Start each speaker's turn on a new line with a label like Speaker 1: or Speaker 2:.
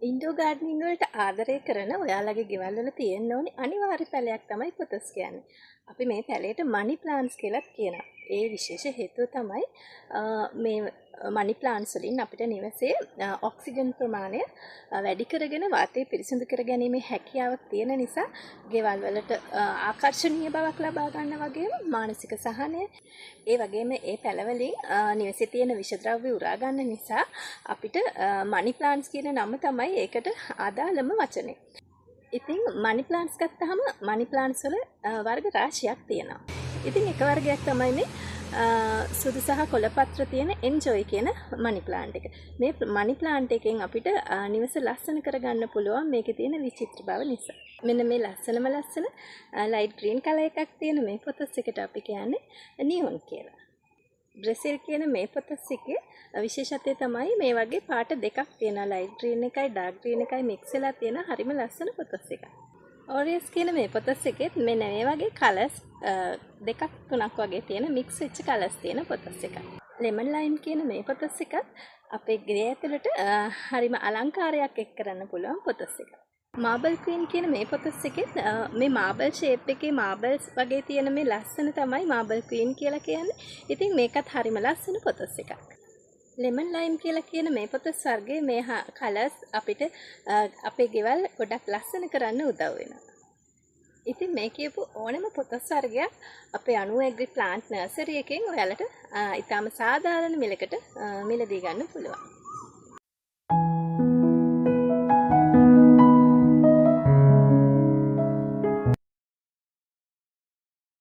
Speaker 1: Indoor ගාඩනින් වලට ආදරය කරන ඔයාලගේ ගෙවල් වල තියෙන්න ඕනි අනිවාර්ය පැලයක් තමයි පොතස් කියන්නේ. අපි මේ පැලේට මනි ප්ලාන්ට්ස් කියලාත් කියනවා. ඒ විශේෂ හේතුව තමයි මේ මනි ප්ලාන්ට්ස් වලින් අපිට නිවසේ ඔක්සිජන් ප්‍රමාණය වැඩි කරගෙන වාතය පිරිසිදු කර ගැනීමේ හැකියාවක් තියෙන නිසා ගෙවල් වලට ආකර්ෂණීය බවක් ලබා ගන්න වගේම මානසික සහනය ඒ වගේම ඒ පැලවලින් නිවසේ තියෙන විෂද්‍රව්‍ය උරා ගන්න නිසා අපිට මනි ප්ලාන්ට්ස් කියන නම තමයි ඒකට අදාළම වචනේ. ඉතින් මනි ප්ලාන්ට්ස් ගත්තාම මනි ප්ලාන්ට්ස් වල වර්ග රාශියක් තියෙනවා. ඉතින් එක වර්ගයක් තමයි මේ සුදු සහ කොළපත්‍ර තියෙන එන්ජොයි කියන මනි ප්ලාන්ට් එක. මේ මනි ප්ලාන්ට් එකෙන් අපිට නිවස ලස්සන කරගන්න පුළුවන් මේකේ තියෙන විචිත්‍ර බව නිසා. මෙන්න මේ ලස්සනම ලස්සන ලයිට් ග්‍රීන් කලර් එකක් තියෙන මේ පොතස් එකට අපි කියන්නේ නියොන් කියලා. බ්‍රසීල් කියන මේ පොතස් එකේ විශේෂත්වය තමයි මේ වගේ පාට දෙකක් තියෙනවා. ලයිට් ග්‍රීන් එකයි ඩාර්ක් ග්‍රීන් එකයි මික්ස් වෙලා තියෙන හරිම ලස්සන පොතස් එකක්. ඔරියස් කියන මේ පොතස් එකෙත් මෙන්න මේ වගේ කලර්ස් දෙකක් තුනක් වගේ තියෙන මික්ස් වෙච්ච කලර්ස් තියෙන පොතස් එකක්. ලෙමන් ලයිම් කියන මේ පොතස් එකත් අපේ ගේ ඇතුළට හරිම අලංකාරයක් එක් කරන්න පුළුවන් පොතස් එකක්. මාබල් ක්වීන් කියන මේ පොතස් එකෙත් මේ මාබල් ෂේප් එකේ මාබල්ස් වගේ තියෙන මේ ලස්සන තමයි මාබල් ක්වීන් කියලා කියන්නේ. ඉතින් මේකත් හරිම ලස්සන පොතස් එකක්. ලෙමන් ලයිම් කියලා කියන මේ පොතස් වර්ගයේ මේ කලර්ස් අපිට අපේ ගෙවල් ගොඩක් ලස්සන කරන්න උදව් වෙනවා. ඉතින් මේ කියපු ඕනම පොතස් වර්ගයක් අපේ 90 ඇග්‍රි ප්ලාන්ට් නර්සරි එකෙන් ඔයාලට ඊටාම සාධාරණ මිලකට මිලදී ගන්න පුළුවන්.